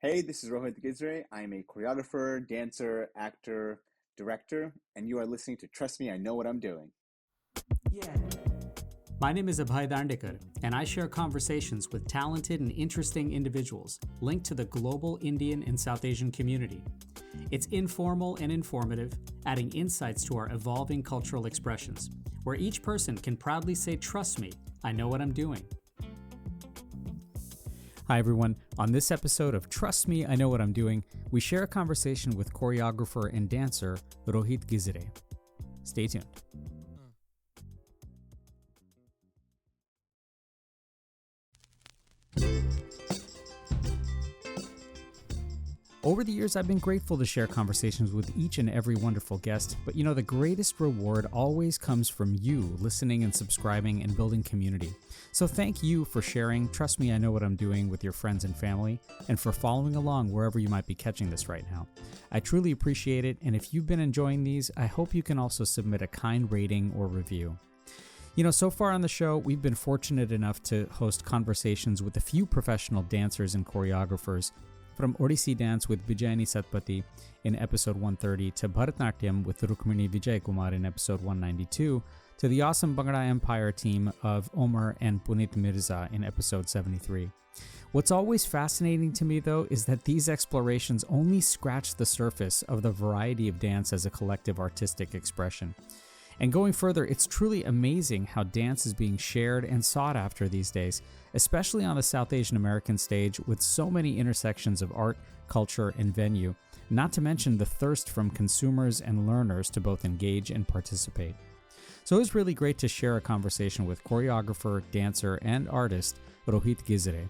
Hey, this is Rohit Gijare. I'm a choreographer, dancer, actor, director, and you are listening to Trust Me, I Know What I'm Doing. Yeah. My name is Abhay Dandekar, and I share conversations with talented and interesting individuals linked to the global Indian and South Asian community. It's informal and informative, adding insights to our evolving cultural expressions, where each person can proudly say, "Trust me, I know what I'm doing." Hi, everyone. On this episode of Trust Me, I Know What I'm Doing, we share a conversation with choreographer and dancer Rohit Gijare. Stay tuned. Over the years, I've been grateful to share conversations with each and every wonderful guest, but the greatest reward always comes from you listening and subscribing and building community. So thank you for sharing Trust Me, I Know What I'm Doing with your friends and family, and for following along wherever you might be catching this right now. I truly appreciate it, and if you've been enjoying these, I hope you can also submit a kind rating or review. So far on the show, we've been fortunate enough to host conversations with a few professional dancers and choreographers, from Odissi dance with Vijayani Satpathy in episode 130 to Bharatnatyam with Rukmini Vijay Kumar in episode 192 to the awesome Bhangra Empire team of Omar and Punit Mirza in episode 73. What's always fascinating to me, though, is that these explorations only scratch the surface of the variety of dance as a collective artistic expression. And going further, it's truly amazing how dance is being shared and sought after these days, especially on the South Asian American stage with so many intersections of art, culture, and venue, not to mention the thirst from consumers and learners to both engage and participate. So it was really great to share a conversation with choreographer, dancer, and artist Rohit Gijare.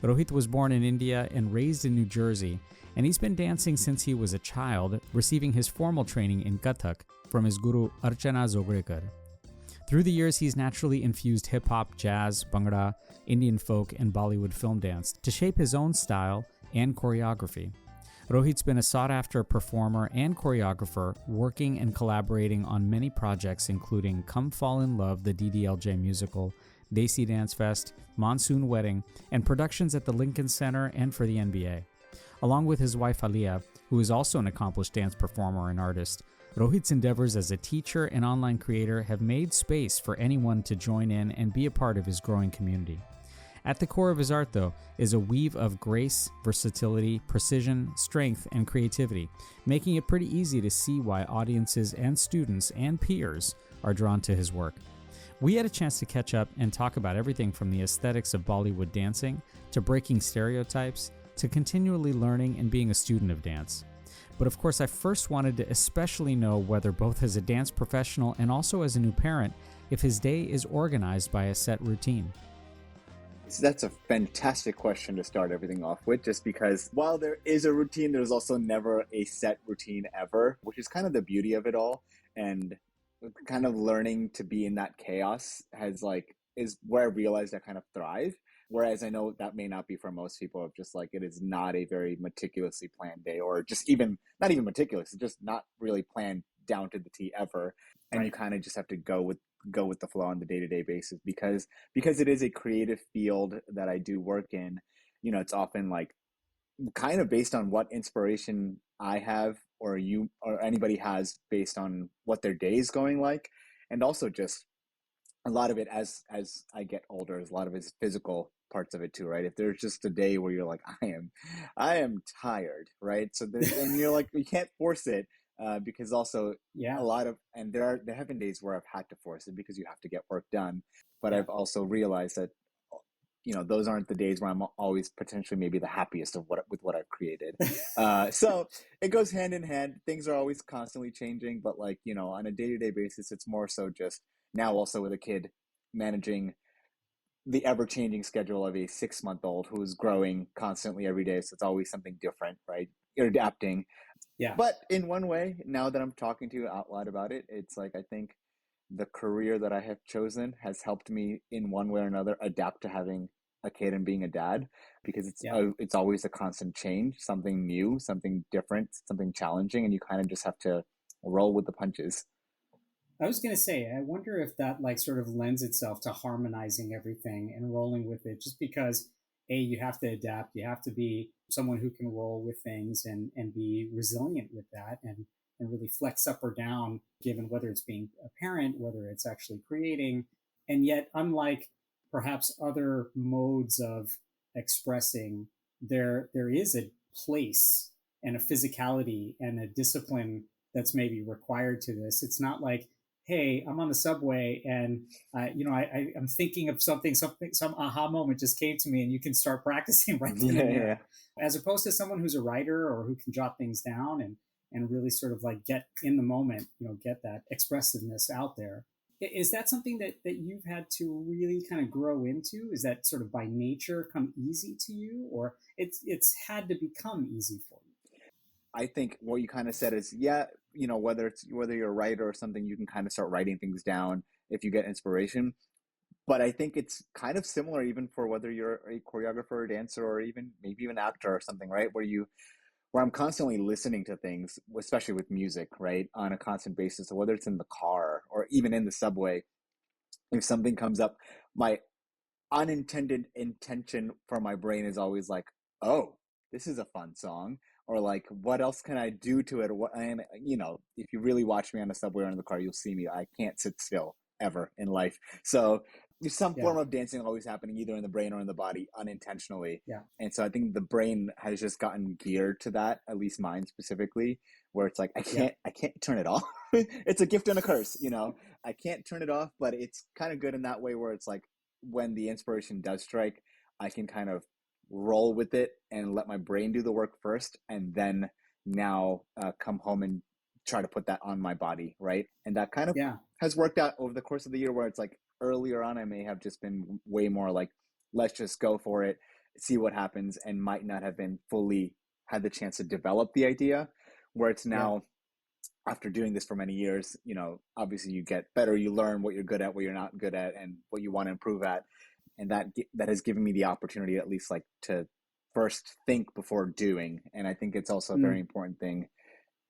Rohit was born in India and raised in New Jersey, and he's been dancing since he was a child, receiving his formal training in Kathak from his guru Archana Zogrekar. Through the years, he's naturally infused hip-hop, jazz, Bhangra, Indian folk, and Bollywood film dance to shape his own style and choreography. Rohit's been a sought-after performer and choreographer, working and collaborating on many projects including Come Fall in Love, the DDLJ musical, Desi Dance Fest, Monsoon Wedding, and productions at the Lincoln Center and for the NBA. Along with his wife Aliyah, who is also an accomplished dance performer and artist, Rohit's endeavors as a teacher and online creator have made space for anyone to join in and be a part of his growing community. At the core of his art, though, is a weave of grace, versatility, precision, strength, and creativity, making it pretty easy to see why audiences and students and peers are drawn to his work. We had a chance to catch up and talk about everything from the aesthetics of Bollywood dancing to breaking stereotypes to continually learning and being a student of dance. But of course, I first wanted to especially know whether both as a dance professional and also as a new parent, if his day is organized by a set routine. So that's a fantastic question to start everything off with, just because while there is a routine, there's also never a set routine ever, which is kind of the beauty of it all. And kind of learning to be in that chaos is where I realized I kind of thrive. Whereas I know that may not be for most people, of just like it is not a very meticulously planned day, or just even not even meticulous, it's just not really planned down to the T ever. And you kind of just have to go with the flow on the day-to-day basis, because it is a creative field that I do work in. It's often like kind of based on what inspiration I have, or you or anybody has, based on what their day is going like. And also just a lot of it, as I get older, is a lot of it's physical parts of it too, right? If there's just a day where you're like, I am tired, right? So and you're like, you can't force it, because also a lot of, and there have been days where I've had to force it because you have to get work done. But I've also realized that those aren't the days where I'm always potentially maybe the happiest with what I've created. So it goes hand in hand. Things are always constantly changing, but on a day-to-day basis, it's more so just now also with a kid, managing the ever-changing schedule of a 6-month-old who is growing constantly every day. So it's always something different, right? You're adapting. Yeah. But in one way, now that I'm talking to you out loud about it, it's like I think the career that I have chosen has helped me in one way or another adapt to having a kid and being a dad, because it's always a constant change, something new, something different, something challenging, and you kind of just have to roll with the punches. I was going to say, I wonder if that sort of lends itself to harmonizing everything and rolling with it, just because you have to adapt. You have to be someone who can roll with things and be resilient with that and really flex up or down, given whether it's being a parent, whether it's actually creating. And yet, unlike perhaps other modes of expressing, there is a place and a physicality and a discipline that's maybe required to this. It's not like, hey, I'm on the subway and I'm thinking of something, some aha moment just came to me, and you can start practicing right then Yeah, and yeah. there. As opposed to someone who's a writer or who can jot things down and really sort of like get in the moment, get that expressiveness out there. Is that something that you've had to really kind of grow into? Is that sort of by nature come easy to you, or it's had to become easy for you? I think what you kind of said is, yeah, whether you're a writer or something, you can kind of start writing things down if you get inspiration. But I think it's kind of similar even for whether you're a choreographer or dancer or even maybe even actor or something, right? Where I'm constantly listening to things, especially with music, right, on a constant basis. So whether it's in the car or even in the subway, if something comes up, my unintended intention for my brain is always like, oh, this is a fun song, or like, what else can I do to it? And if you really watch me on the subway or in the car, you'll see me. I can't sit still ever in life. So there's some Yeah, form of dancing always happening either in the brain or in the body unintentionally. yeah, And so I think the brain has just gotten geared to that, at least mine specifically, where it's like yeah, I can't turn it off. It's a gift and a curse, I can't turn it off, but it's kind of good in that way where it's like when the inspiration does strike, I can kind of roll with it and let my brain do the work first, and then now come home and try to put that on my body, right? And that kind of yeah, has worked out over the course of the year, where it's like earlier on, I may have just been way more like, let's just go for it, see what happens, and might not have been fully had the chance to develop the idea. Where it's yeah. now, after doing this for many years, obviously you get better, you learn what you're good at, what you're not good at, and what you want to improve at. And that has given me the opportunity, at least, like, to first think before doing. And I think it's also a very Mm. important thing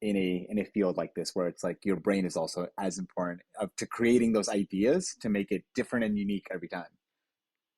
in a field like this, where it's like your brain is also as important to creating those ideas to make it different and unique every time.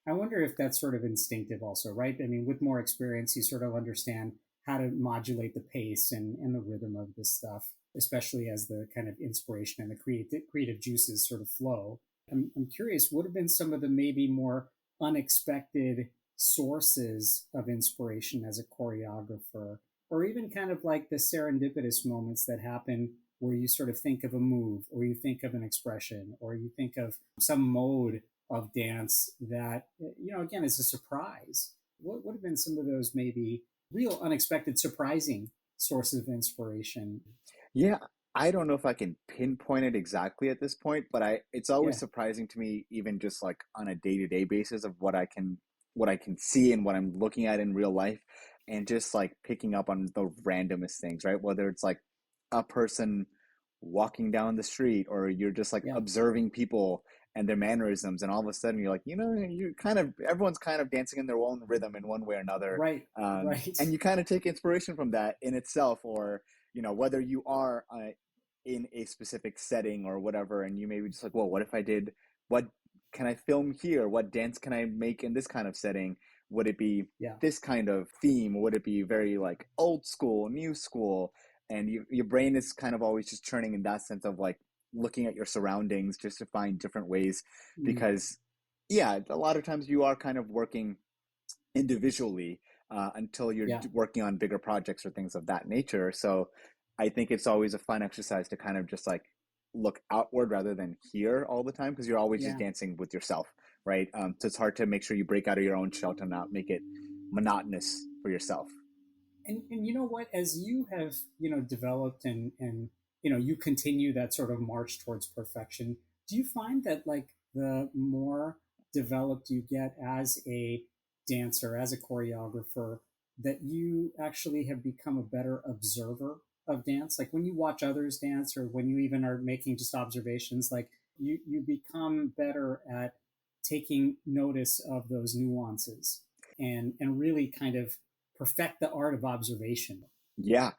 I wonder if that's sort of instinctive also, right? I mean, with more experience, you sort of understand how to modulate the pace and the rhythm of this stuff, especially as the kind of inspiration and the creative juices sort of flow. I'm curious, what have been some of the maybe more unexpected sources of inspiration as a choreographer, or even kind of like the serendipitous moments that happen where you sort of think of a move, or you think of an expression, or you think of some mode of dance that, again, is a surprise. What have been some of those maybe real unexpected surprising sources of inspiration? Yeah, I don't know if I can pinpoint it exactly at this point, but I it's always Yeah, surprising to me, even just like on a day-to-day basis, of what I can see and what I'm looking at in real life, and just like picking up on the randomest things, right? Whether it's like a person walking down the street, or you're just like yeah, observing people and their mannerisms, and all of a sudden you're like, you kind of everyone's kind of dancing in their own rhythm in one way or another. right, right. And you kind of take inspiration from that in itself, or whether you are in a specific setting or whatever, and you may be just like, well, what if I did, what can I film here, what dance can I make in this kind of setting? Would it be Yeah, this kind of theme? Would it be very like old school, new school? And your brain is kind of always just churning in that sense of like looking at your surroundings just to find different ways. mm, Because yeah, a lot of times you are kind of working individually until you're yeah. working on bigger projects or things of that nature. So I think it's always a fun exercise to kind of just like look outward rather than here all the time, because you're always just Yeah. dancing with yourself, right? So it's hard to make sure you break out of your own shell to not make it monotonous for yourself. And you know what, as you have, developed and you continue that sort of march towards perfection, do you find that like the more developed you get as a dancer, as a choreographer, that you actually have become a better observer of dance? Like when you watch others dance, or when you even are making just observations, like you become better at taking notice of those nuances and really kind of perfect the art of observation. Yeah,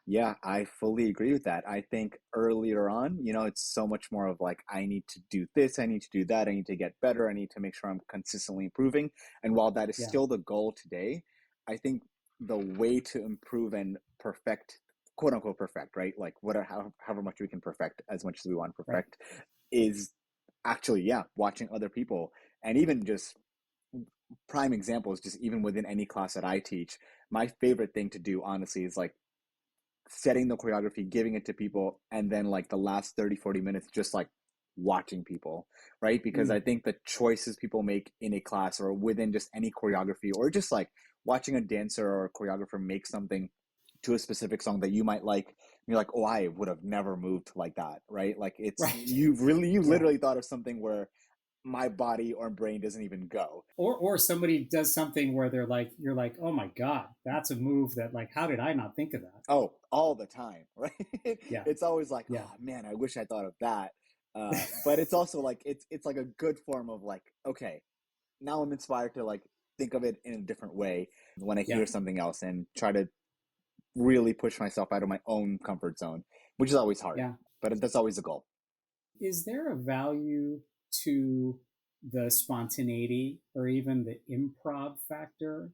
I fully agree with that. I think earlier on, it's so much more of like, I need to do this, I need to do that, I need to get better, I need to make sure I'm consistently improving. And while that is Yeah. still the goal today, I think the way to improve and perfect, quote unquote, perfect, right? Like, whatever, however much we can perfect, as much as we want to Right. perfect, is actually, yeah, watching other people. And even just prime examples, just even within any class that I teach, my favorite thing to do, honestly, is like setting the choreography, giving it to people, and then like the last 30, 40 minutes, just like watching people, right? Because I Mm. think the choices people make in a class or within just any choreography, or just like watching a dancer or a choreographer make something to a specific song that you might like, you're like, oh, I would have never moved like that, right? Like it's, Right. you Yeah. literally thought of something where my body or brain doesn't even go. Or somebody does something where you're like, oh my god, that's a move that, like, how did I not think of that? Oh, all the time, right? Yeah. It's always like, Yeah. oh man, I wish I thought of that. But it's also like it's like a good form of like, okay, now I'm inspired to like think of it in a different way when I Yeah. hear something else and try to really push myself out of my own comfort zone, which is always hard, Yeah. but that's always the goal. Is there a value to the spontaneity or even the improv factor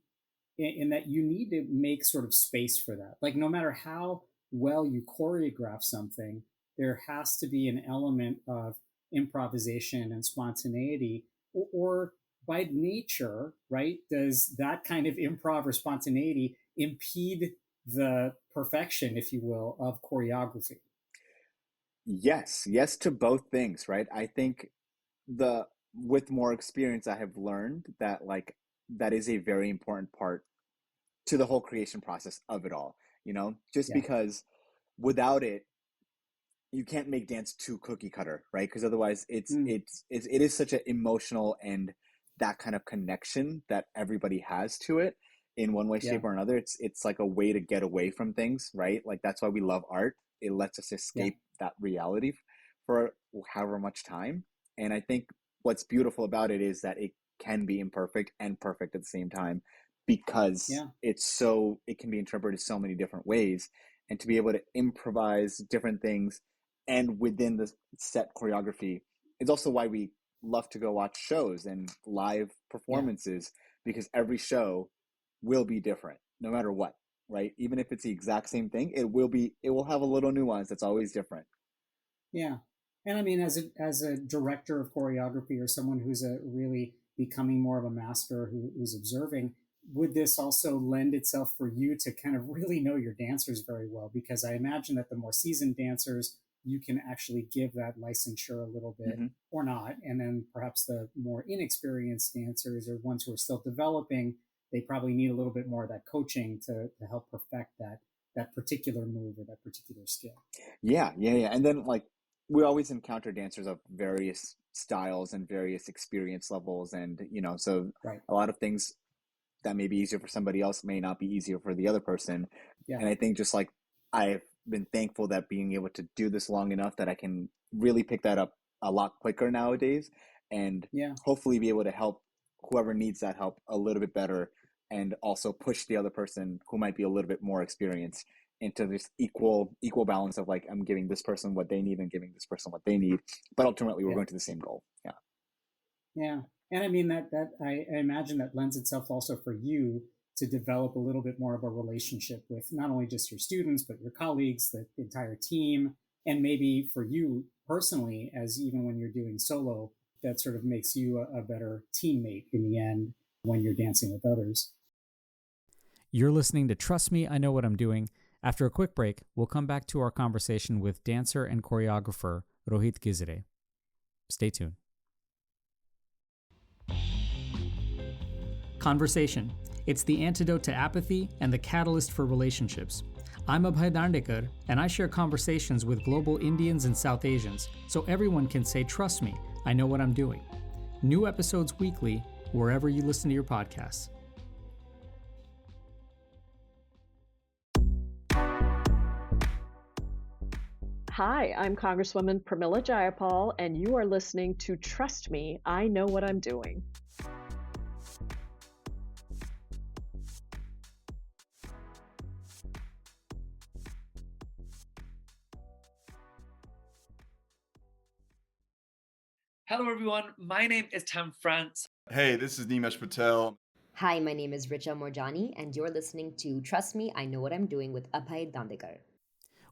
in that you need to make sort of space for that? Like, no matter how well you choreograph something, there has to be an element of improvisation and spontaneity, or by nature, right? Does that kind of improv or spontaneity impede the perfection, if you will, of choreography? Yes, yes to both things, right? I think the with more experience, I have learned that like that is a very important part to the whole creation process of it all, just Yeah. because without it, you can't make dance too cookie cutter, right? Because otherwise Mm, it is such an emotional and that kind of connection that everybody has to it in one way, yeah. shape, or another. It's like a way to get away from things, right? Like that's why we love art. It lets us Yeah. escape that reality for however much time. And I think what's beautiful about it is that it can be imperfect and perfect at the same time because Yeah. it can be interpreted so many different ways, and to be able to improvise different things and within the set choreography is also why we love to go watch shows and live Yeah. performances, because every show will be different no matter what, right? Even if it's the exact same thing, it will have a little nuance that's always different. Yeah. And I mean, as a director of choreography or someone who's a really becoming more of a master who's observing, would this also lend itself for you to kind of really know your dancers very well? Because I imagine that the more seasoned dancers, you can actually give that licensure a little bit Mm-hmm. or not. And then perhaps the more inexperienced dancers or ones who are still developing, they probably need a little bit more of that coaching to help perfect that particular move or that particular skill. Yeah. And then like we always encounter dancers of various styles and various experience levels, and so Right. a lot of things that may be easier for somebody else may not be easier for the other person. Yeah. And I think just like I've been thankful that being able to do this long enough that I can really pick that up a lot quicker nowadays, and Yeah. hopefully be able to help whoever needs that help a little bit better, and also push the other person who might be a little bit more experienced into this equal balance of like, I'm giving this person what they need and giving this person what they need, but ultimately we're Yeah. going to the same goal. Yeah. Yeah. And I mean that I imagine that lends itself also for you to develop a little bit more of a relationship with not only just your students, but your colleagues, the entire team, and maybe for you personally, as even when you're doing solo, that sort of makes you a better teammate in the end when you're dancing with others. You're listening to Trust Me, I Know What I'm Doing. After a quick break, we'll come back to our conversation with dancer and choreographer Rohit Gijare. Stay tuned. Conversation. It's the antidote to apathy and the catalyst for relationships. I'm Abhay Dandekar, and I share conversations with global Indians and South Asians so everyone can say, trust me, I know what I'm doing. New episodes weekly, wherever you listen to your podcasts. Hi, I'm Congresswoman Pramila Jayapal, and you are listening to Trust Me, I Know What I'm Doing. Hello, everyone. My name is Tam France. Hey, this is Nimesh Patel. Hi, my name is Richa Morjani, and you're listening to Trust Me, I Know What I'm Doing with Abhay Dandekar.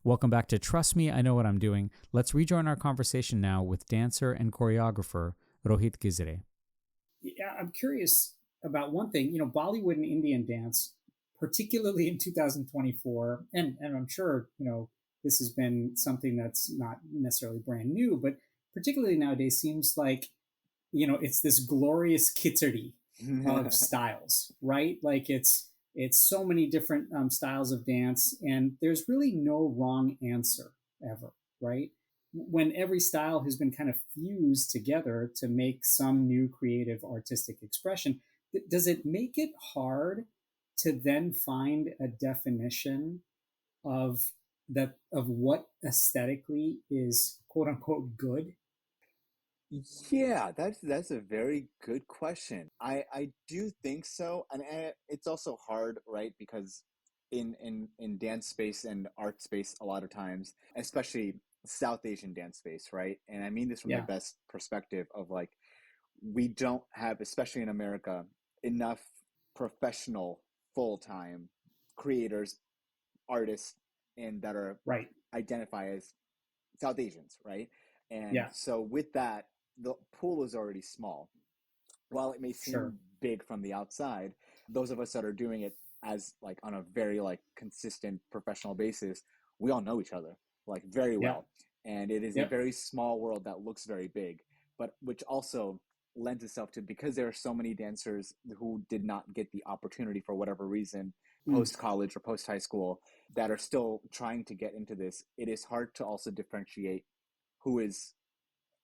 Welcome back to Trust Me, I Know What I'm Doing. Let's rejoin our conversation now with dancer and choreographer Rohit Gijare. Yeah, I'm curious about one thing. Bollywood and Indian dance, particularly in 2024, and I'm sure, this has been something that's not necessarily brand new, but particularly nowadays seems like, it's this glorious khichdi of styles, right? Like it's so many different styles of dance, and there's really no wrong answer ever, right? When every style has been kind of fused together to make some new creative artistic expression, does it make it hard to then find a definition of of what aesthetically is quote unquote good? Yeah, that's a very good question. I do think so, and it's also hard, right? Because in dance space and art space, a lot of times, especially South Asian dance space, right? And I mean this from the Yeah, best perspective of like we don't have, especially in America, enough professional full-time creators, artists, and that are right. identify as South Asians, right? And Yeah, so with that, the pool is already small. While it may sure. seem big from the outside, those of us that are doing it as like on a very like consistent professional basis, we all know each other like very Yep, well. And it is a yep. very small world that looks very big, but which also lends itself to, because there are so many dancers who did not get the opportunity for whatever reason Mm, post college or post high school that are still trying to get into this. It is hard to also differentiate who is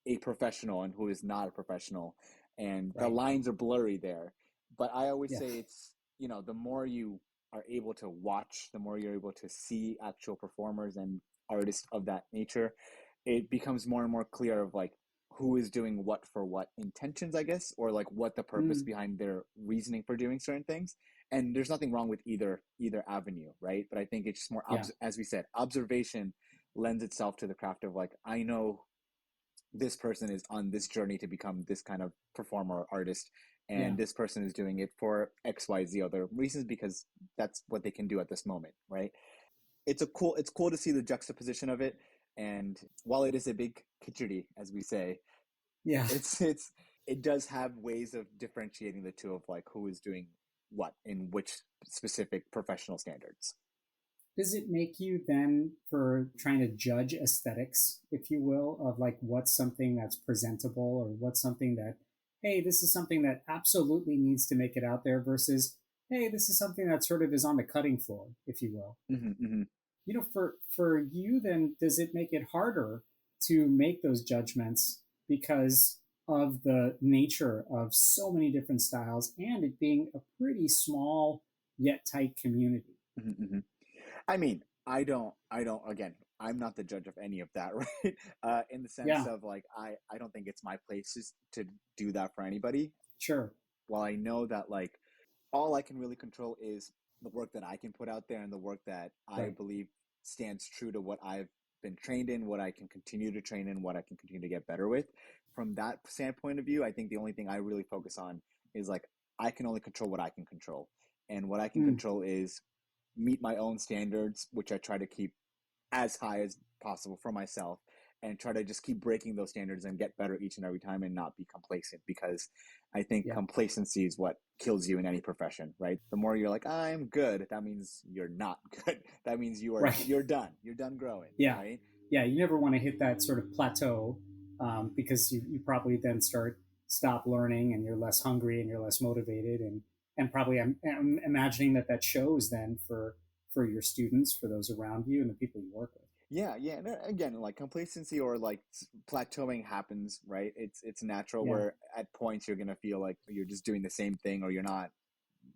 a professional and who is not a professional, and the right. lines are blurry there. But I always Yeah. say it's, the more you are able to watch, the more you're able to see actual performers and artists of that nature, it becomes more and more clear of like who is doing what for what intentions, I guess, or like what the purpose Mm, behind their reasoning for doing certain things. And there's nothing wrong with either avenue, right? But I think it's just more yeah. as we said, observation lends itself to the craft of like, I know this person is on this journey to become this kind of performer or artist, Yeah. and this person is doing it for XYZ other reasons because that's what they can do at this moment, right? It's cool to see the juxtaposition of it. And while it is a big khichdi, as we say, Yeah. it does have ways of differentiating the two of like who is doing what in which specific professional standards. Does it make you then, for trying to judge aesthetics, if you will, of like what's something that's presentable or what's something that, hey, this is something that absolutely needs to make it out there versus, hey, this is something that sort of is on the cutting floor, if you will? Mm-hmm. For you, then, does it make it harder to make those judgments because of the nature of so many different styles and it being a pretty small yet tight community? Mm-hmm. Mm-hmm. I mean, again, I'm not the judge of any of that, right? In the sense Yeah, of like, I don't think it's my place to do that for anybody. sure. While I know that like all I can really control is the work that I can put out there and the work that I Right. believe stands true to what I've been trained in, what I can continue to train in, what I can continue to get better with. From that standpoint of view, I think the only thing I really focus on is like, I can only control what I can control. And what I can Mm, control is meet my own standards, which I try to keep as high as possible for myself, and try to just keep breaking those standards and get better each and every time and not be complacent, because I think yeah. complacency is what kills you in any profession, right? The more you're like, I'm good, that means you're not good. That means Right. you're done growing, Yeah. right? Yeah. You never want to hit that sort of plateau because you probably then stop learning and you're less hungry and you're less motivated. And probably I'm imagining that shows then for your students, for those around you and the people you work with. Yeah. And again, like complacency or like plateauing happens, right? It's natural Yeah. where at points you're gonna feel like you're just doing the same thing or you're not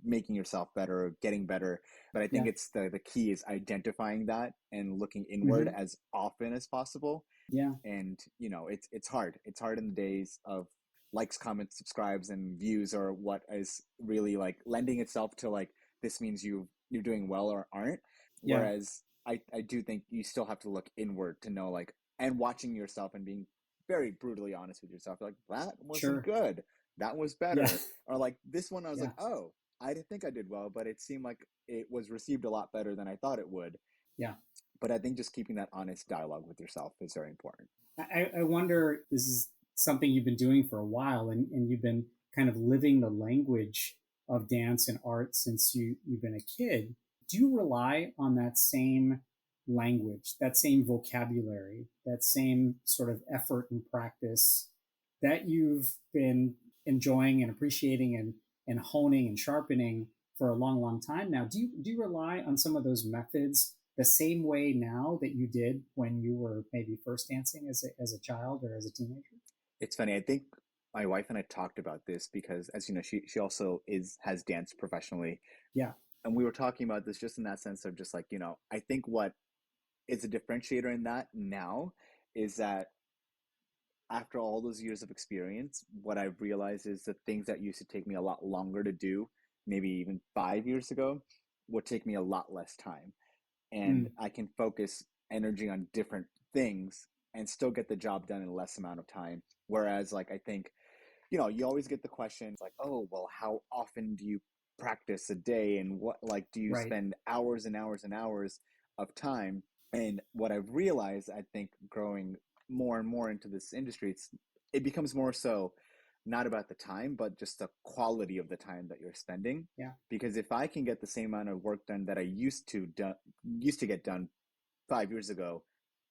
making yourself better or getting better. But I think Yeah. it's the key is identifying that and looking inward Hmm. as often as possible. Yeah. And it's hard. It's hard in the days of likes, comments, subscribes, and views, or what is really like lending itself to like this means you're doing well or aren't. Yeah. Whereas I do think you still have to look inward to know like, and watching yourself and being very brutally honest with yourself. Like, that wasn't Sure. good. That was better. Yeah. Or like this one, I was Yeah. like, oh, I didn't think I did well, but it seemed like it was received a lot better than I thought it would. Yeah. But I think just keeping that honest dialogue with yourself is very important. I wonder, this is something you've been doing for a while, and you've been kind of living the language of dance and art since you've been a kid. Do you rely on that same language, that same vocabulary, that same sort of effort and practice that you've been enjoying and appreciating and honing and sharpening for a long, long time now? Do you rely on some of those methods the same way now that you did when you were maybe first dancing as a child or as a teenager? It's funny. I think my wife and I talked about this because, as you know, she also has danced professionally. Yeah. And we were talking about this just in that sense of just like, I think what is a differentiator in that now is that after all those years of experience, what I've realized is the things that used to take me a lot longer to do, maybe even 5 years ago, would take me a lot less time. And Mm. I can focus energy on different things and still get the job done in less amount of time. Whereas, like, I think, you always get the questions like, oh, well, how often do you practice a day? And what, like, do you Right. spend hours and hours and hours of time? And what I've realized, I think, growing more and more into this industry, it becomes more so not about the time, but just the quality of the time that you're spending. Yeah. Because if I can get the same amount of work done that I used to get done 5 years ago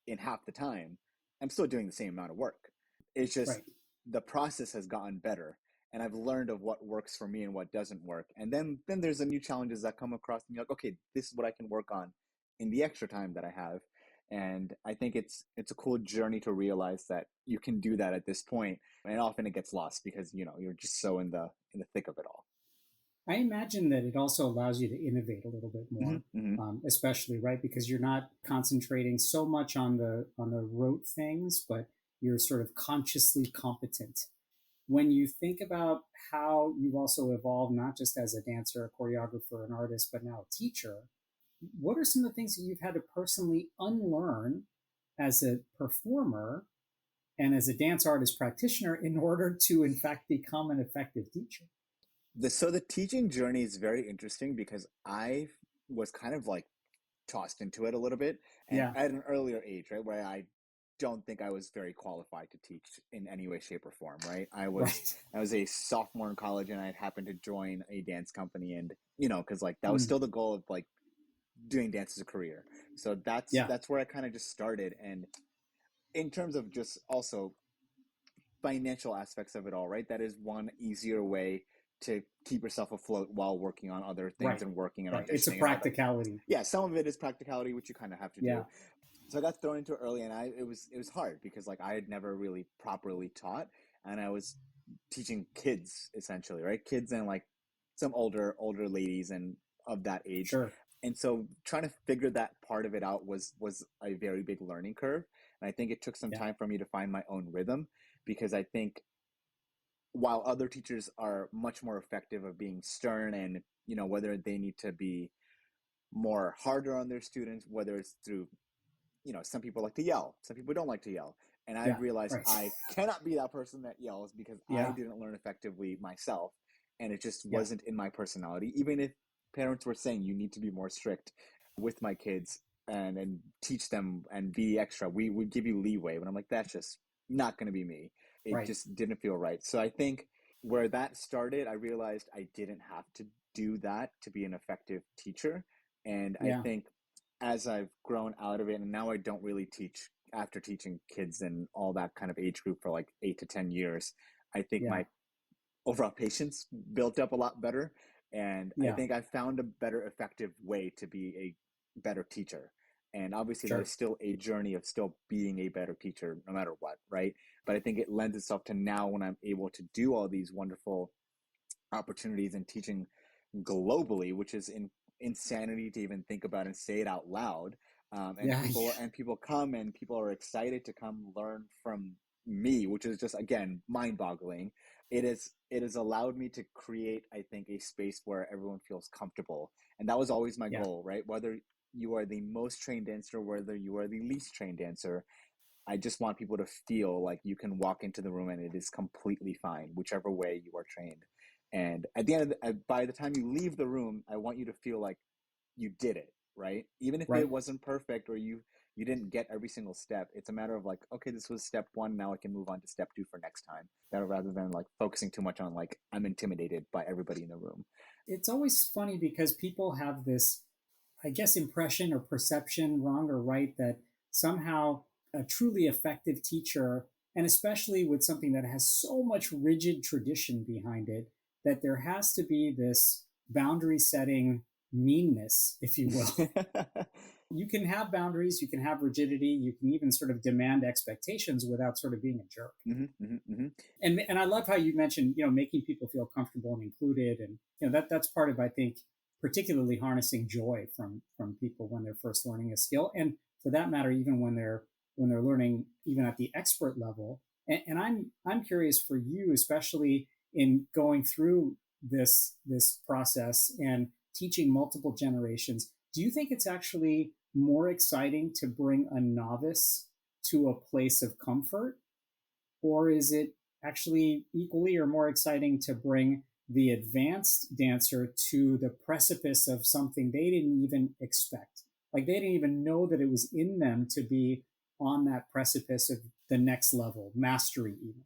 in half the time, I'm still doing the same amount of work. It's just Right. the process has gotten better, and I've learned of what works for me and what doesn't work. And then there's the new challenges that come across, and you're like, okay, this is what I can work on in the extra time that I have. And I think it's a cool journey to realize that you can do that at this point. And often it gets lost because you're just so in the thick of it all. I imagine that it also allows you to innovate a little bit more, Mm-hmm. especially right because you're not concentrating so much on the rote things, but you're sort of consciously competent. When you think about how you've also evolved, not just as a dancer, a choreographer, an artist, but now a teacher, what are some of the things that you've had to personally unlearn as a performer and as a dance artist practitioner in order to, in fact, become an effective teacher? So the teaching journey is very interesting because I was kind of like tossed into it a little bit, and Yeah. at an earlier age, right, where I don't think I was very qualified to teach in any way, shape, or form, right? I was Right. I was a sophomore in college, and I happened to join a dance company, and because like that was Mm. still the goal of like doing dance as a career. So that's Yeah. that's where I kind of just started, and in terms of just also financial aspects of it all, right? That is one easier way to keep yourself afloat while working on other things Right. and working and Right. It's a auditioning and all that. practicality. Yeah, some of it is practicality, which you kind of have to Yeah. do. So I got thrown into it early, and it was hard because like I had never really properly taught, and I was teaching kids essentially, right? Kids and like some older ladies and of that age. Sure. And so trying to figure that part of it out was a very big learning curve. And I think it took some Yeah. time for me to find my own rhythm because I think while other teachers are much more effective of being stern and whether they need to be more harder on their students, whether it's through some people like to yell, some people don't like to yell, and I've Yeah. realized Right. I cannot be that person that yells because I Yeah. didn't learn effectively myself, and it just Yeah. wasn't in my personality. Even if parents were saying you need to be more strict with my kids and teach them and be extra, we would give you leeway, but I'm like, that's just not going to be me. It Right. just didn't feel right. So I think where that started, I realized I didn't have to do that to be an effective teacher. And I Yeah. think as I've grown out of it, and now I don't really teach after teaching kids and all that kind of age group for like 8 to 10 years, I think Yeah. my overall patience built up a lot better. And I Yeah. think I found a better effective way to be a better teacher. And obviously, that is Sure. still a journey of still being a better teacher no matter what, right? But I think it lends itself to now when I'm able to do all these wonderful opportunities and teaching globally, which is insanity to even think about and say it out loud. And Yeah. people Yeah. and people come and people are excited to come learn from me, which is just again mind-boggling. It has allowed me to create, I think, a space where everyone feels comfortable, and that was always my Yeah. goal, right? Whether you are the most trained dancer, whether you are the least trained dancer, I just want people to feel like you can walk into the room and it is completely fine, whichever way you are trained. And at the end of by the time you leave the room, I want you to feel like you did it, right? Even if it Right. wasn't perfect or you didn't get every single step, it's a matter of like, okay, this was step one, now I can move on to step two for next time. That rather than like focusing too much on like I'm intimidated by everybody in the room. It's always funny because people have this, I guess, impression or perception, wrong or right, that somehow a truly effective teacher, and especially with something that has so much rigid tradition behind it, that there has to be this boundary setting meanness, if you will. You can have boundaries, you can have rigidity, you can even sort of demand expectations without sort of being a jerk. And I love how you mentioned, making people feel comfortable and included, and that's part of, I think, particularly harnessing joy from people when they're first learning a skill, and for that matter, even when they're learning even at the expert level. And I'm curious for you, especially in going through this process and teaching multiple generations. Do you think it's actually more exciting to bring a novice to a place of comfort, or is it actually equally or more exciting to bring the advanced dancer to the precipice of something they didn't even expect? Like they didn't even know that it was in them to be on that precipice of the next level, mastery even.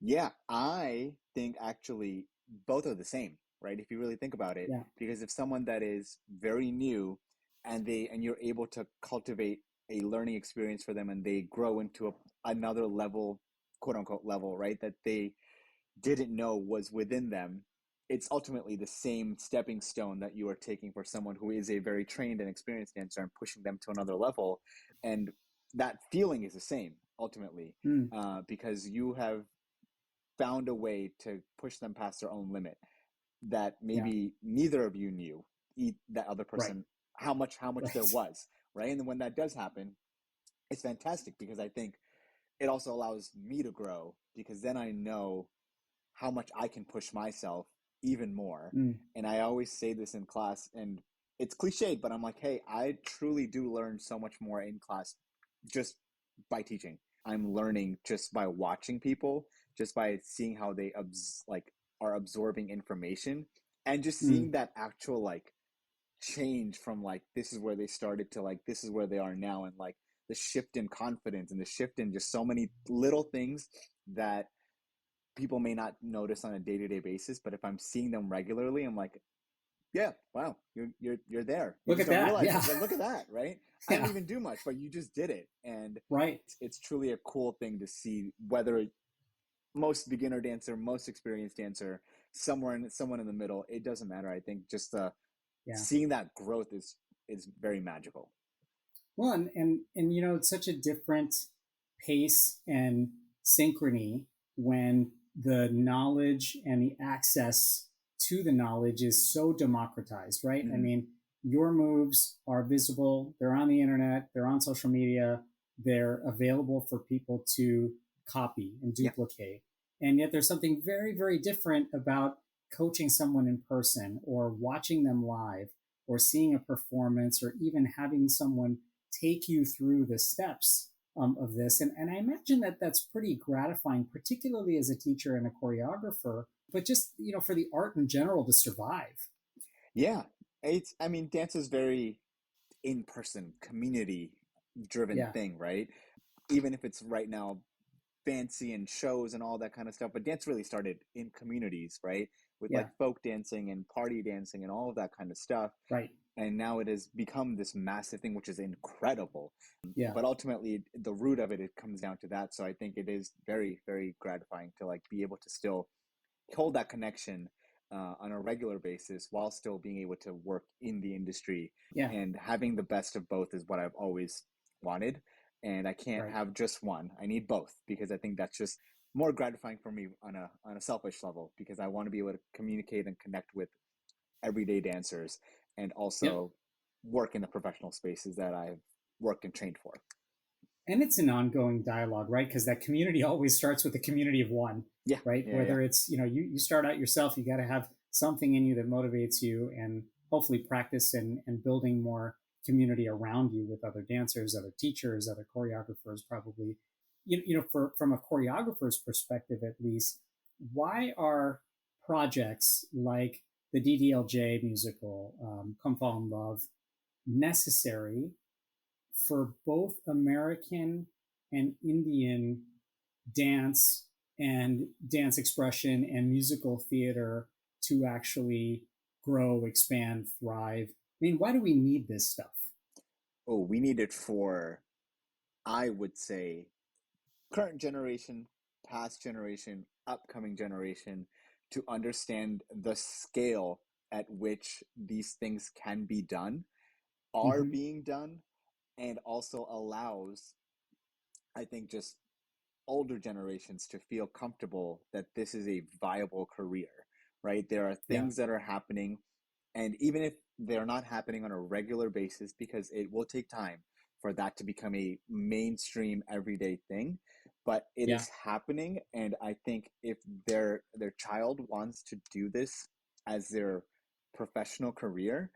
Yeah, I think actually both are the same, right? If you really think about it, Yeah. because if someone that is very new and you're able to cultivate a learning experience for them and they grow into another level, quote unquote level, right? That they didn't know was within them, it's ultimately the same stepping stone that you are taking for someone who is a very trained and experienced dancer and pushing them to another level. And that feeling is the same ultimately, Mm, because you have found a way to push them past their own limit that yeah. maybe neither of you knew that other Right. person how much there Right. was, right? And then when that does happen, it's fantastic because I think it also allows me to grow because then I know how much I can push myself even more. Mm, And I always say this in class, and it's cliched, but I'm like, hey, I truly do learn so much more in class just by teaching. I'm learning just by watching people, just by seeing how they like are absorbing information and just mm, seeing that actual like change from like this is where they started to like this is where they are now, and like the shift in confidence and the shift in just so many little things that people may not notice on a day-to-day basis, but if I'm seeing them regularly, I'm like, yeah, wow, you're there. You look just at don't that. realize Yeah. it. Yeah, look at that, right? I didn't Yeah. even do much, but you just did it. And Right. it's truly a cool thing to see whether most beginner dancer, most experienced dancer, someone in the middle, it doesn't matter. I think just Yeah. seeing that growth is very magical. Well, and it's such a different pace and synchrony when the knowledge and the access to the knowledge is so democratized, right? I Mm-hmm. mean, your moves are visible, they're on the internet, they're on social media, they're available for people to copy and Yeah. duplicate. And yet there's something very, very different about coaching someone in person or watching them live or seeing a performance or even having someone take you through the steps of this. And I imagine that that's pretty gratifying, particularly as a teacher and a choreographer, but just, for the art in general to survive. Yeah. I mean, dance is very in-person, community-driven Yeah. thing, right? Even if it's right now fancy and shows and all that kind of stuff, but dance really started in communities, right? With Yeah. like folk dancing and party dancing and all of that kind of stuff. Right. And now it has become this massive thing, which is incredible. Yeah. But ultimately, the root of it, it comes down to that. So I think it is very, very gratifying to like be able to still hold that connection on a regular basis while still being able to work in the industry. Yeah. And having the best of both is what I've always wanted. And I can't Right. have just one. I need both because I think that's just more gratifying for me on a selfish level because I want to be able to communicate and connect with everyday dancers and Yep. also work in the professional spaces that I've worked and trained for. And it's an ongoing dialogue, right? Because that community always starts with a community of one, Yeah. right? Yeah. Whether it's, you start out yourself, you got to have something in you that motivates you, and hopefully practice and building more community around you with other dancers, other teachers, other choreographers, probably. From a choreographer's perspective, at least, why are projects like the DDLJ musical, Come Fall in Love, necessary for both American and Indian dance and dance expression and musical theater to actually grow, expand, thrive? I mean, why do we need this stuff? Oh, we need it for, I would say, current generation, past generation, upcoming generation to understand the scale at which these things can be done, are Mm-hmm. being done, and also allows, I think, just older generations to feel comfortable that this is a viable career, right? There are Yeah. things that are happening, and even if they're not happening on a regular basis, because it will take time for that to become a mainstream everyday thing, but it Yeah. is happening. And I think if their child wants to do this as their professional career,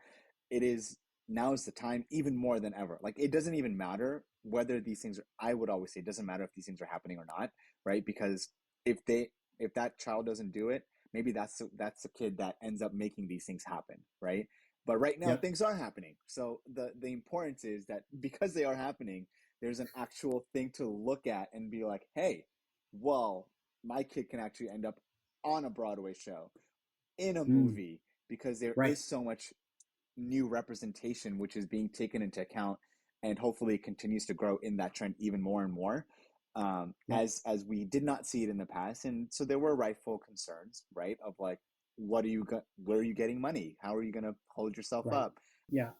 it is, now is the time even more than ever. Like, it doesn't even matter whether these things are, I would always say it doesn't matter if these things are happening or not, right? Because if that child doesn't do it, maybe that's the kid that ends up making these things happen, right? But right now Yep. things are happening, so the importance is that because they are happening, there's an actual thing to look at and be like, hey, well, my kid can actually end up on a Broadway show, in a Mm. movie, because there Right. is so much new representation which is being taken into account, and hopefully it continues to grow in that trend even more and more, Yep. as we did not see it in the past. And so there were rightful concerns, right, of like, where are you getting money, how are you going to hold yourself Right. up, Yeah.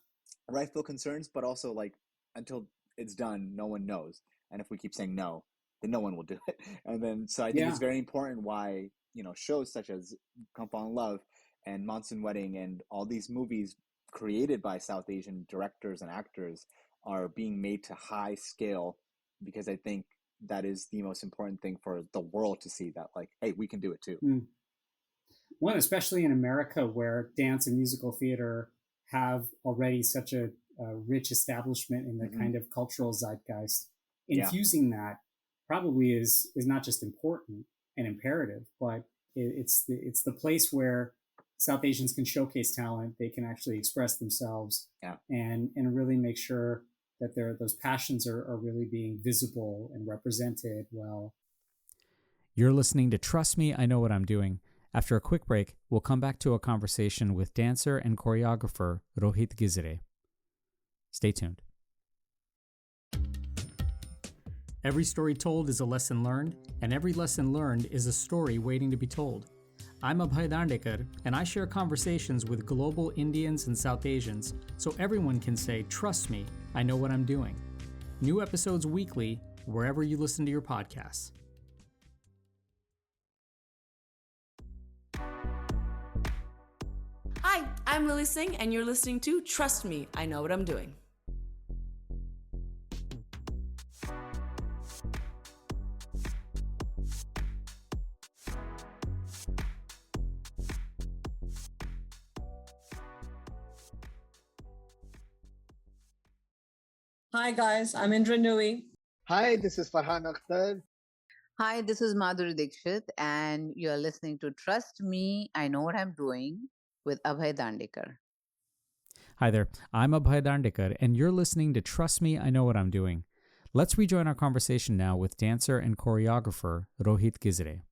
rightful concerns, but also like, until it's done, no one knows. And if we keep saying no, then no one will do it. And then, so I think it's Yeah. very important why, shows such as Come Fall in Love and Monsoon Wedding and all these movies created by South Asian directors and actors are being made to high scale, because I think that is the most important thing for the world to see, that like, hey, we can do it too. Mm. One, especially in America, where dance and musical theater have already such a rich establishment in the Mm-hmm. kind of cultural zeitgeist, Yeah. infusing that probably is not just important and imperative, but it's the place where South Asians can showcase talent. They can actually express themselves, Yeah. and really make sure that those passions are really being visible and represented well. You're listening to Trust Me, I Know What I'm Doing. After a quick break, we'll come back to a conversation with dancer and choreographer Rohit Gijare. Stay tuned. Every story told is a lesson learned, and every lesson learned is a story waiting to be told. I'm Abhay Dandekar, and I share conversations with global Indians and South Asians so everyone can say, trust me, I know what I'm doing. New episodes weekly, wherever you listen to your podcasts. Hi, I'm Lily Singh, and you're listening to Trust Me, I Know What I'm Doing. Hi guys, I'm Indra Nui. Hi, this is Farhan Akhtar. Hi, this is Madhuri Dixit, and you're listening to Trust Me, I Know What I'm Doing with Abhay Dandekar. Hi there, I'm Abhay Dandekar, and you're listening to Trust Me, I Know What I'm Doing. Let's rejoin our conversation now with dancer and choreographer Rohit Gijare.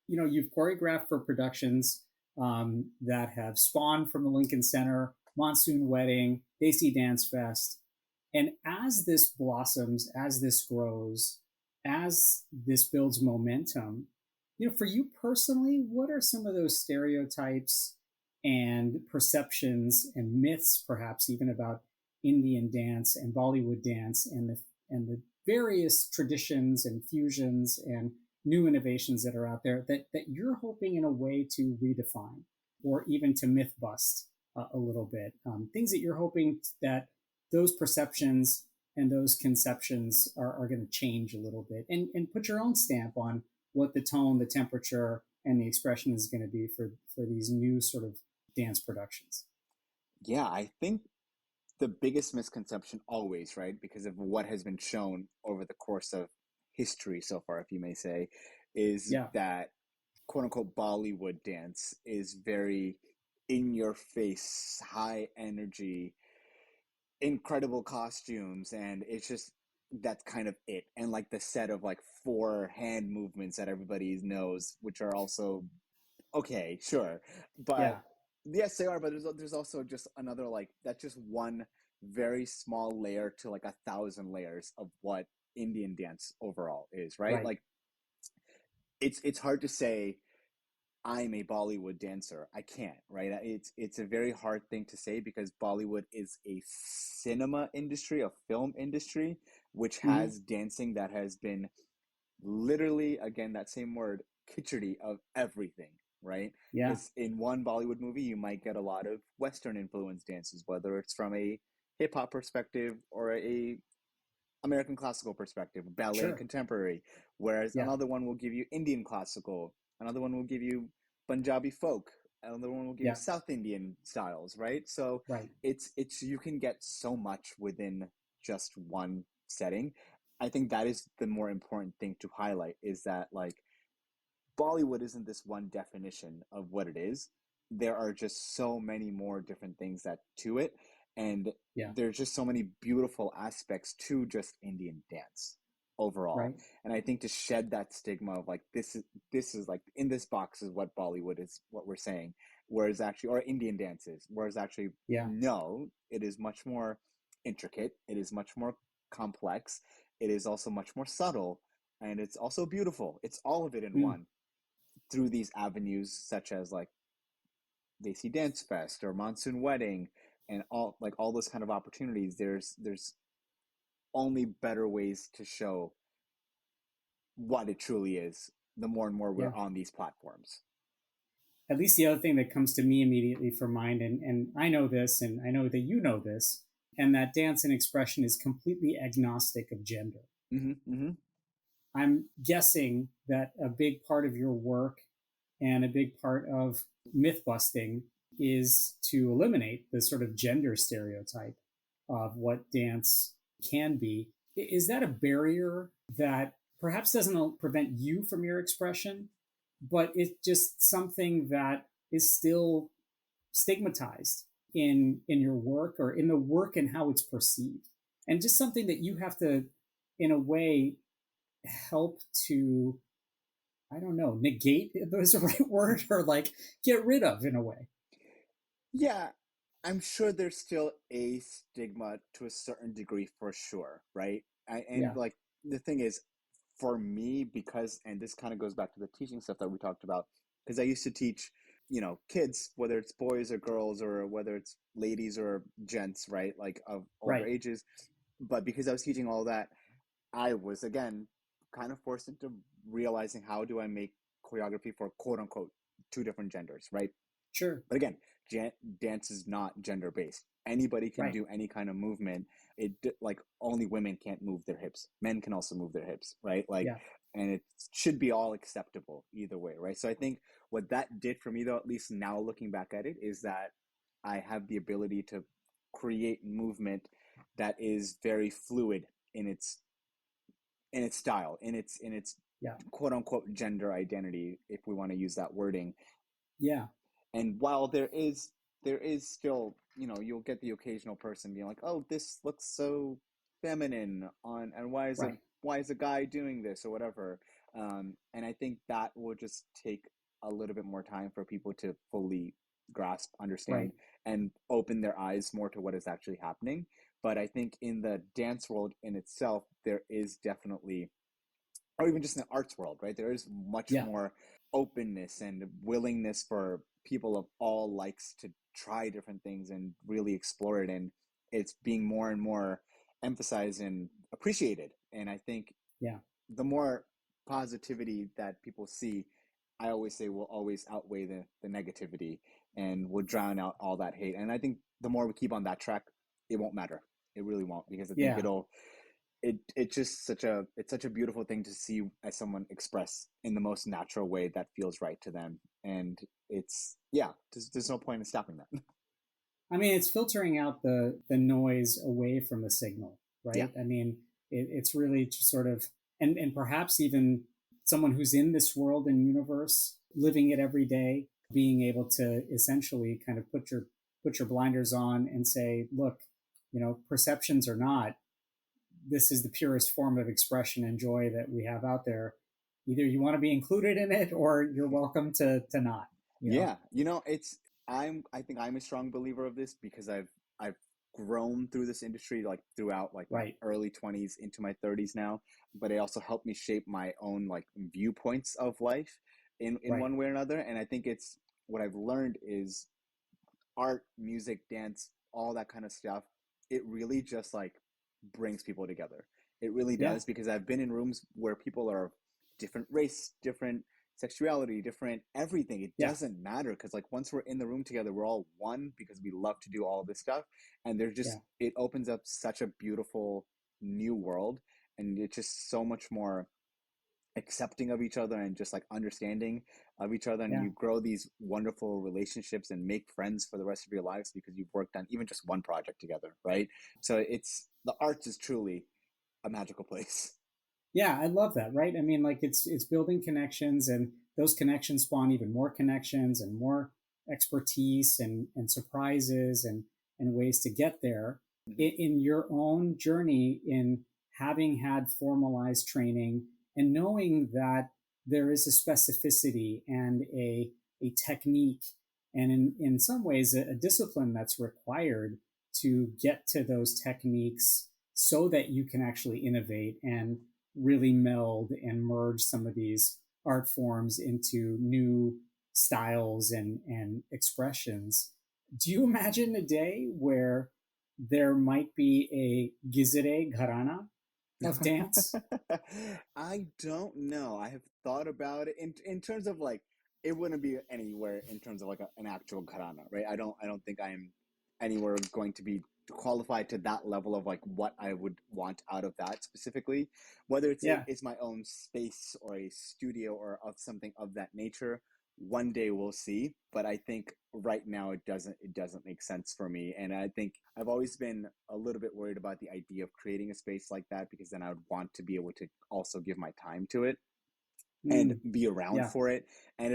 You've choreographed for productions that have spawned from the Lincoln Center, Monsoon Wedding, Desi Dance Fest. And as this blossoms, as this grows, as this builds momentum, for you personally, what are some of those stereotypes and perceptions and myths, perhaps even about Indian dance and Bollywood dance and the various traditions and fusions and new innovations that are out there that you're hoping in a way to redefine or even to myth bust a little bit? Things that you're hoping that those perceptions and those conceptions are going to change a little bit, and put your own stamp on what the tone, the temperature, and the expression is going to be for these new sort of dance productions. Yeah, I think the biggest misconception always, right? Because of what has been shown over the course of history so far, if you may say, is Yeah. that quote unquote Bollywood dance is very in your face, high energy, incredible costumes, and it's just that's kind of it. And like the set of like four hand movements that everybody knows, which are also okay, sure. Yeah. But yes, they are, but there's also just another like that's just one very small layer to like 1,000 layers of what Indian dance overall is, right? Right. Like it's hard to say I'm a Bollywood dancer. I can't, right? It's a very hard thing to say because Bollywood is a cinema industry, a film industry, which Mm-hmm. has dancing that has been literally, again, that same word, khichdi of everything, right? Yeah. Because in one Bollywood movie, you might get a lot of Western influenced dances, whether it's from a hip hop perspective or a American classical perspective, ballet and Sure. contemporary. Whereas Yeah. another one will give you Indian classical, another one will give you Punjabi folk, another one will give you Yeah. South Indian styles, right? So Right. it's you can get so much within just one setting. I think that is the more important thing to highlight is that like Bollywood isn't this one definition of what it is. There are just so many more different things that to it, and Yeah. there's just so many beautiful aspects to just Indian dance overall. Right. And I think to shed that stigma of like this is like in this box is what Bollywood is what we're saying, whereas actually or Indian dances, whereas actually Yeah. no, it is much more intricate. It is much more complex. It is also much more subtle, and it's also beautiful. It's all of it in Mm. one through these avenues such as like Desi Dance Fest or Monsoon Wedding and all those kind of opportunities. There's only better ways to show what it truly is the more and more we're Yeah. on these platforms. At least the other thing that comes to me immediately for mind, and I know this, and I know that you know this, and that dance and expression is completely agnostic of gender. Mm-hmm, mm-hmm. I'm guessing that a big part of your work and a big part of myth busting is to eliminate the sort of gender stereotype of what dance can be. Is that a barrier that perhaps doesn't prevent you from your expression, but it's just something that is still stigmatized in your work or in the work and how it's perceived, and just something that you have to, in a way, help to, I don't know, negate is the right word, or like get rid of in a way. Yeah, I'm sure there's still a stigma to a certain degree for sure, right? And Yeah. like the thing is, for me, because, and this kind of goes back to the teaching stuff that we talked about, because I used to teach, kids, whether it's boys or girls or whether it's ladies or gents, right? Like of older Right. ages. But because I was teaching all that, I was again kind of forced into realizing how do I make choreography for quote unquote two different genders, right? Sure. But again, dance is not gender based. Anybody can Right. do any kind of movement. Like only women can't move their hips. Men can also move their hips, right? Like, Yeah. and it should be all acceptable either way, right? So I think what that did for me, though, at least now looking back at it, is that I have the ability to create movement that is very fluid in its style, in its Yeah. quote unquote gender identity, if we want to use that wording. Yeah. And while there is still, you'll get the occasional person being like, oh, this looks so feminine on, and Right. why is a guy doing this or whatever. And I think that will just take a little bit more time for people to fully grasp, Right. understand, and open their eyes more to what is actually happening. But I think in the dance world in itself, there is definitely, or even just in the arts world, right? There is much Yeah. more openness and willingness for people of all likes to try different things and really explore it. And it's being more and more emphasized and appreciated. And I think Yeah. the more positivity that people see, I always say will always outweigh the negativity and will drown out all that hate. And I think the more we keep on that track, it won't matter. It really won't, because I think Yeah. it's just such a beautiful thing to see as someone express in the most natural way that feels right to them. And it's, yeah, there's no point in stopping that. I mean, it's filtering out the noise away from the signal, Yeah. right? I mean, it's really just sort of, and perhaps even someone who's in this world and universe, living it every day, being able to essentially kind of put your blinders on and say, look, perceptions or not, this is the purest form of expression and joy that we have out there. Either you want to be included in it or you're welcome to not. Yeah, I think I'm a strong believer of this because I've grown through this industry like throughout like my Right. early 20s into my 30s now, but it also helped me shape my own like viewpoints of life in Right. one way or another. And I think it's what I've learned is art, music, dance, all that kind of stuff, it really just like brings people together. It really Yeah. does, because I've been in rooms where people are different race, different sexuality, different everything. It Yeah. doesn't matter, because like once we're in the room together, we're all one because we love to do all this stuff. And there's just, it opens up such a beautiful new world. And it's just so much more accepting of each other and just like understanding of each other, and Yeah. you grow these wonderful relationships and make friends for the rest of your lives because you've worked on even just one project together, right? So it's, the arts is truly a magical place. Yeah, I love that, right? I mean, like it's building connections, and those connections spawn even more connections and more expertise and surprises and ways to get there. In your own journey, in having had formalized training and knowing that there is a specificity and a technique, and in some ways a discipline that's required to get to those techniques so that you can actually innovate and really meld and merge some of these art forms into new styles and expressions. Do you imagine a day where there might be a Gizere Gharana of dance? I don't know. I have thought about it in terms of like, it wouldn't be anywhere in terms of like an actual karana, right? I don't think I'm anywhere going to be qualified to that level of like what I would want out of that specifically. Whether it's my own space or a studio or of something of that nature, one day we'll see. But I think right now it doesn't make sense for me. And I think I've always been a little bit worried about the idea of creating a space like that, because then I would want to be able to also give my time to it and be around for it. And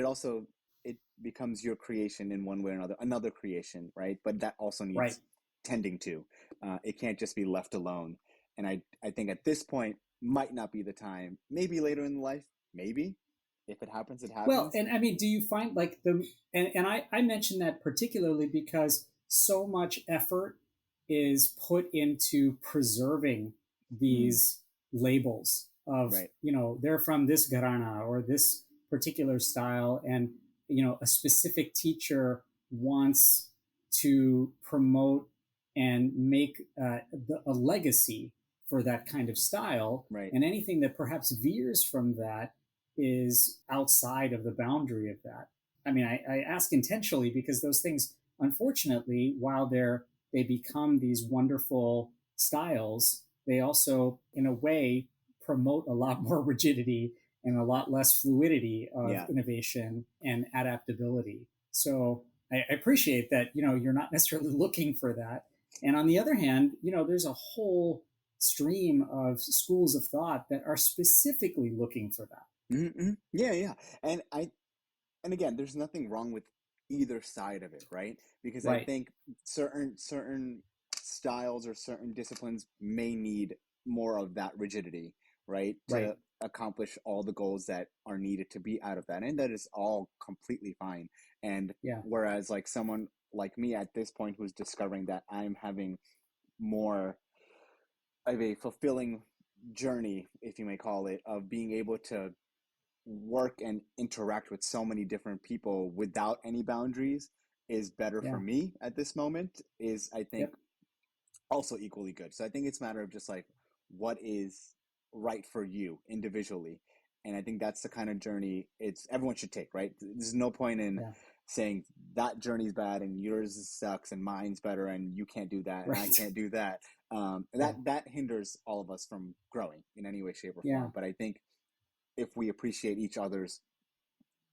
it becomes your creation in one way or another creation, right? But that also needs tending to. It can't just be left alone. And I think at this point might not be the time. Maybe later in life, maybe. If it happens, it happens. Well, and I mean, do you find like and I mention that particularly because so much effort is put into preserving these labels of, they're from this Gharana or this particular style. And, a specific teacher wants to promote and make a legacy for that kind of style. Right. And anything that perhaps veers from that is outside of the boundary of that. I mean, I ask intentionally because those things, unfortunately, while they become these wonderful styles, they also, in a way, promote a lot more rigidity and a lot less fluidity of innovation and adaptability. So I appreciate that, you're not necessarily looking for that. And on the other hand, there's a whole stream of schools of thought that are specifically looking for that. Mm-hmm. Yeah. And again, there's nothing wrong with either side of it, right? Because I think certain styles or certain disciplines may need more of that rigidity, right? To accomplish all the goals that are needed to be out of that. And that is all completely fine. And whereas like someone like me at this point who's discovering that I'm having more of a fulfilling journey, if you may call it, of being able to work and interact with so many different people without any boundaries is better for me at this moment, is I think also equally good. So I think it's a matter of just like what is right for you individually. And I think that's the kind of journey everyone should take, right? There's no point in saying that journey's bad and yours sucks and mine's better and you can't do that and I can't do that. That hinders all of us from growing in any way, shape, or form. But I think if we appreciate each other's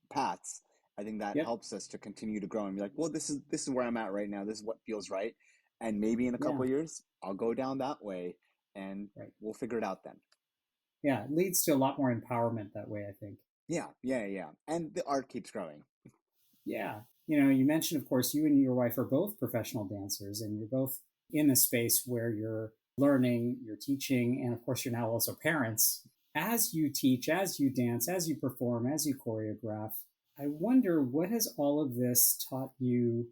paths I think that helps us to continue to grow and be like, well, this is where I'm at right now. This is what feels right. And maybe in a couple of years, I'll go down that way and we'll figure it out then. Yeah, it leads to a lot more empowerment that way, I think. Yeah. And the art keeps growing. Yeah. You mentioned, of course, you and your wife are both professional dancers, and you're both in a space where you're learning, you're teaching, and of course, you're now also parents. As you teach, as you dance, as you perform, as you choreograph, I wonder, what has all of this taught you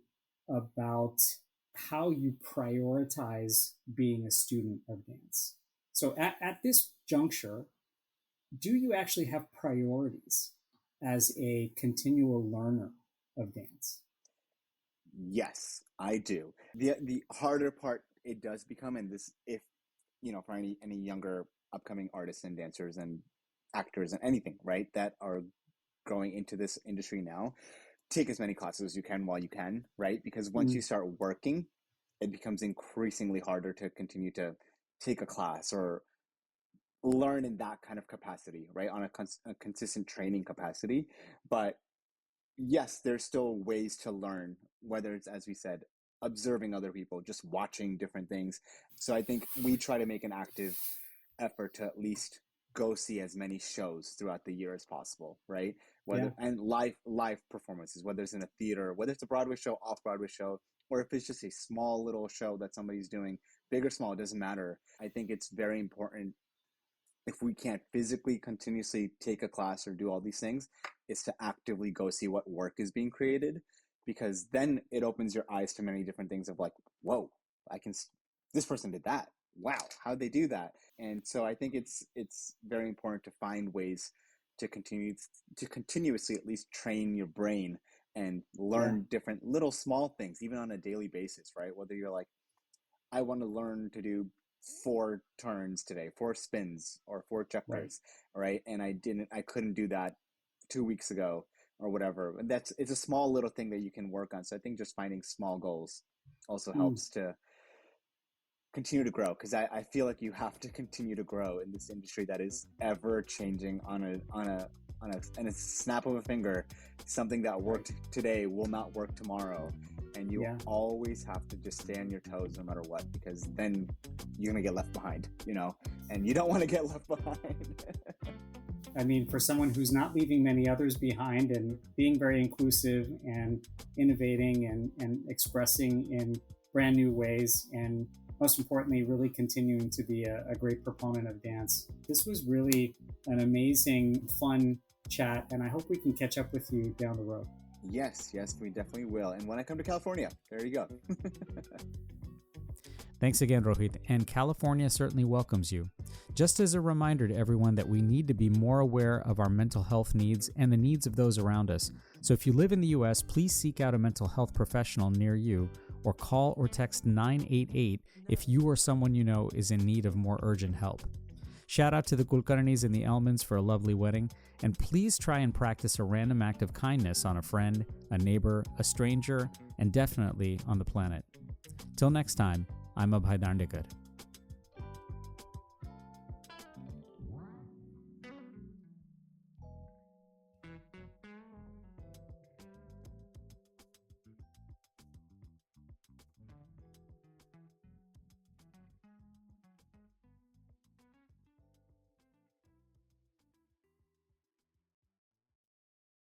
about how you prioritize being a student of dance? So at this juncture, do you actually have priorities as a continual learner of dance? Yes, I do. The harder part it does become, and this, if for any younger upcoming artists and dancers and actors and anything, right, that are going into this industry now, take as many classes as you can while you can, right? Because once you start working, it becomes increasingly harder to continue to take a class or learn in that kind of capacity, right? On a consistent training capacity. But yes, there's still ways to learn, whether it's, as we said, observing other people, just watching different things. So I think we try to make an active effort to at least go see as many shows throughout the year as possible, right? And live performances, whether it's in a theater, whether it's a Broadway show, off-Broadway show, or if it's just a small little show that somebody's doing, big or small, it doesn't matter. I think it's very important, if we can't physically continuously take a class or do all these things, is to actively go see what work is being created, because then it opens your eyes to many different things of like, whoa, this person did that. Wow, how'd they do that? And so I think it's very important to find ways to continuously at least train your brain and learn different little small things, even on a daily basis, right? Whether you're like, I want to learn to do 4 turns today, 4 spins or 4 checkers, right? And I couldn't do that 2 weeks ago or whatever. And it's a small little thing that you can work on. So I think just finding small goals also helps to continue to grow, because I feel like you have to continue to grow in this industry that is ever changing on a snap of a finger. Something that worked today will not work tomorrow. And you always have to just stay on your toes no matter what, because then you're going to get left behind, and you don't want to get left behind. I mean, for someone who's not leaving many others behind and being very inclusive and innovating and expressing in brand new ways, and most importantly, really continuing to be a great proponent of dance. This was really an amazing, fun chat, and I hope we can catch up with you down the road. Yes, we definitely will. And when I come to California, there you go. Thanks again, Rohit. And California certainly welcomes you. Just as a reminder to everyone that we need to be more aware of our mental health needs and the needs of those around us. So if you live in the U.S., please seek out a mental health professional near you, or call or text 988 if you or someone you know is in need of more urgent help. Shout out to the Kulkarnis and the Elmans for a lovely wedding, and please try and practice a random act of kindness on a friend, a neighbor, a stranger, and definitely on the planet. Till next time, I'm Abhay Dandekar.